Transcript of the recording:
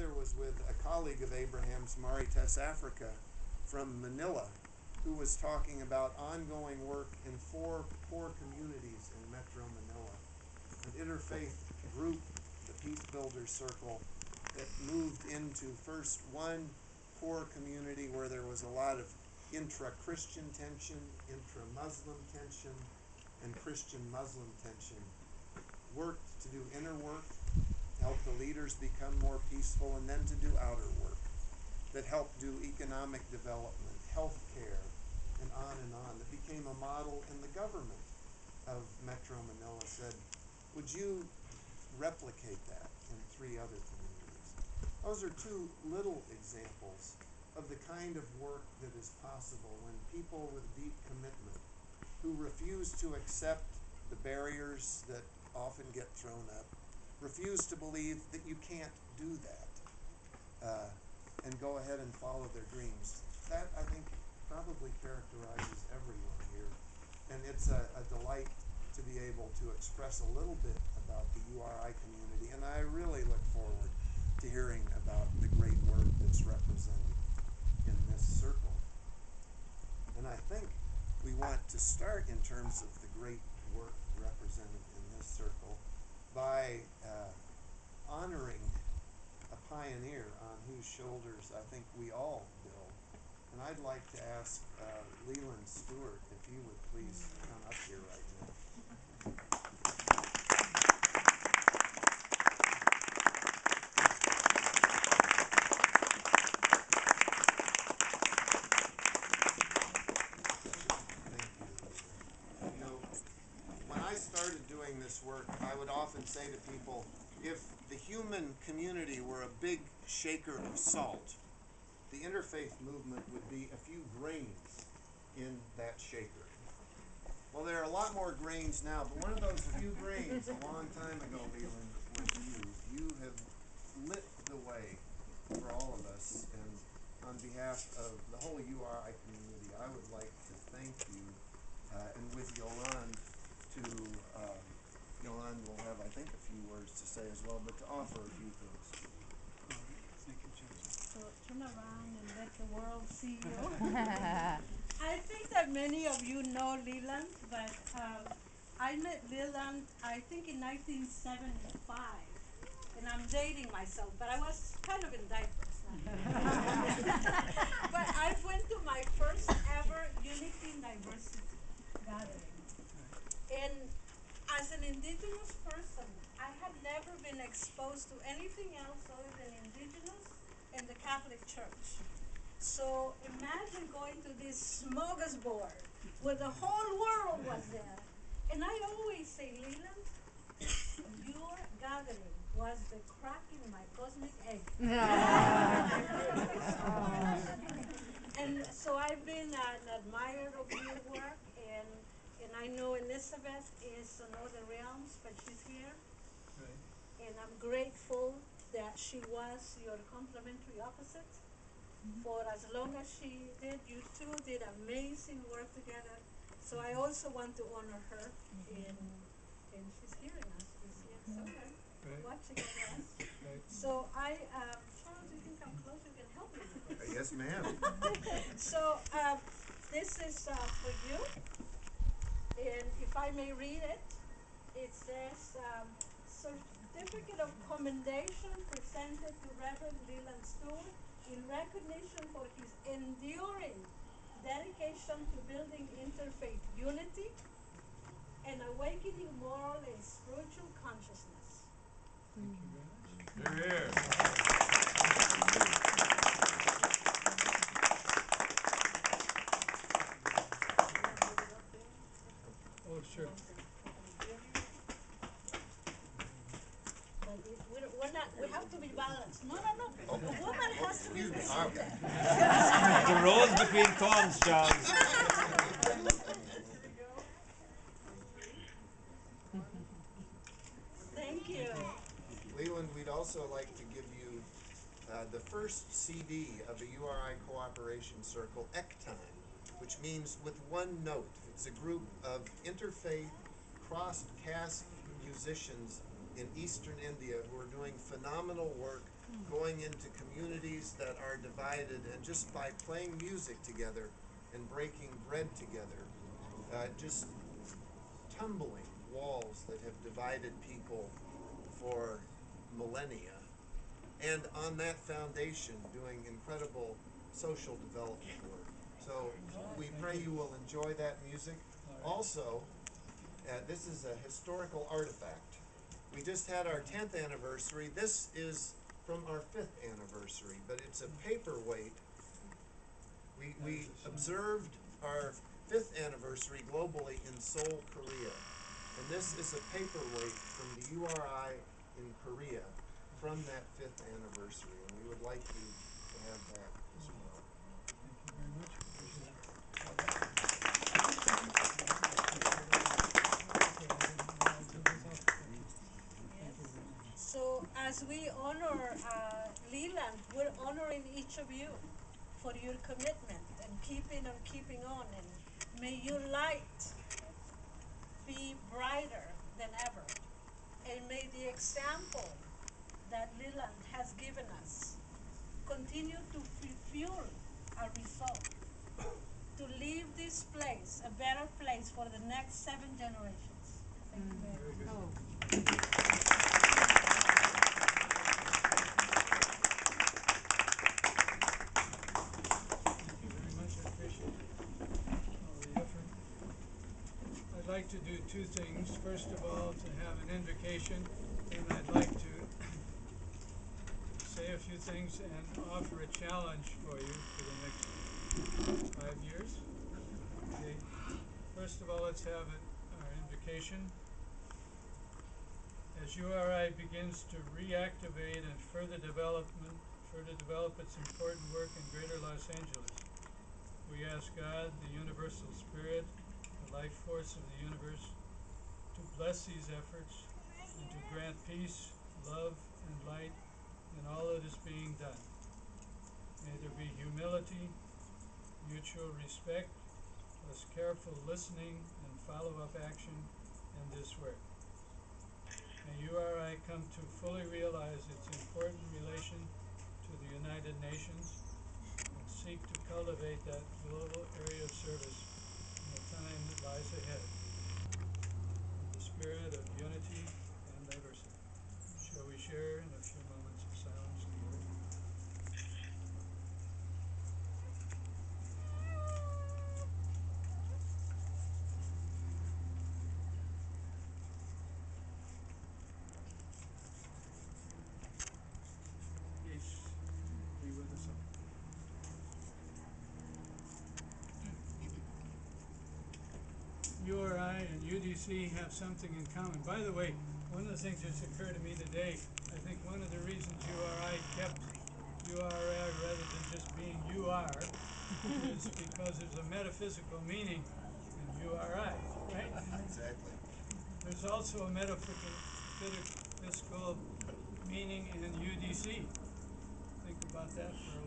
brother was with a colleague of Abraham's, Marites Africa, from Manila, who was talking about ongoing work in 4 poor communities in Metro Manila. An interfaith group, the Peace Builders Circle, that moved into first one poor community where there was a lot of intra-Christian tension, intra-Muslim tension, and Christian-Muslim tension. Worked to do inner work, help the leaders become more peaceful, and then to do outer work that helped do economic development, health care, and on, that became a model. And the government of Metro Manila said, would you replicate that in 3 other communities? Those are 2 little examples of the kind of work that is possible when people with deep commitment, who refuse to accept the barriers that often get thrown up, refuse to believe that you can't do that, and go ahead and follow their dreams. That, I think, probably characterizes everyone here, and it's a delight to be able to express a little bit about the URI community, and I really look forward to hearing about the great work that's represented in this circle. And I think we want to start in terms of the great work represented in this circle by honoring a pioneer on whose shoulders I think we all build. And I'd like to ask Leland Stewart if you would please come up here right now. Thank you. You know, when I started doing this work, I would often say to people, if the human community were a big shaker of salt, the interfaith movement would be a few grains in that shaker. Well, there are a lot more grains now, but one of those few grains a long time ago, Leland, was you. You have lit the way for all of us, and on behalf of the whole URI community, I would like to thank you, and with Yolanda, Yolanda will have, I think, a few words to say as well, but to offer a few things. So turn around and let the world see you. I think that many of you know Leland, but I met Leland, I think, in 1975, and I'm dating myself, but I was kind of in diapers. But I went to my first ever Unity and Diversity gathering, and as an Indigenous person, I had never been exposed to anything else other than Indigenous and the Catholic Church. So imagine going to this smorgasbord where the whole world was there. And I always say, Leland, your gathering was the crack in my cosmic egg. And so I've been an admirer of your work, and I know Elizabeth is in other realms, but she's here. Right. And I'm grateful that she was your complementary opposite. For as long as she did, you two did amazing work together. So I also want to honor her, and she's hearing us. She's here somewhere, watching us. Right. So Charles, you can come close. You can help me with this. Yes, ma'am. So this is for you, and if I may read it, it says, Certificate of Commendation presented to Reverend Leland Stewart in recognition for his enduring dedication to building interfaith unity and awakening moral and spiritual consciousness. Thank you very much. Here, here. Oh, sure. We have to be balanced. No. A woman has to be the center. The rose between thorns, Charles. Thank you. Leland, we'd also like to give you the first CD of the URI Cooperation Circle, Ektime, which means with one note. It's a group of interfaith, crossed caste musicians in eastern India who are doing phenomenal work, going going into communities that are divided, and just by playing music together and breaking bread together, just tumbling walls that have divided people for millennia, and on that foundation doing incredible social development work. So we pray you will enjoy that music. Also, this is a historical artifact. We just had our 10th anniversary. This is from our 5th anniversary, but it's a paperweight. We observed our 5th anniversary globally in Seoul, Korea. And this is a paperweight from the URI in Korea from that 5th anniversary. And we would like you to have that as well. Thank you very much. Appreciate it. So as we honor Leland, we're honoring each of you for your commitment and keeping on, and may your light be brighter than ever, and may the example that Leland has given us continue to fuel our resolve to leave this place a better place for the next 7 generations. Thank you very much. Thank you very much. I appreciate all the effort. I'd like to do 2 things. First of all, to have an invocation, and I'd like to say a few things and offer a challenge for you for the next 5 years. Okay. First of all, let's have our invocation. As URI begins to reactivate and further develop its important work in Greater Los Angeles, we ask God, the universal spirit, the life force of the universe, to bless these efforts and to grant peace, love, and light in all that is being done. May there be humility, mutual respect, plus careful listening and follow-up action in this work. May URI come to fully realize its important relation to the United Nations and seek to cultivate that global area of service in the time that lies ahead, in the spirit of unity and diversity. Shall we share in a few moments of silence together? Peace be with us all. URI and UDC have something in common. By the way, one of the things that's occurred to me today, I think one of the reasons URI kept URI rather than just being UR is because there's a metaphysical meaning in URI, right? Exactly. There's also a metaphysical meaning in UDC. Think about that for a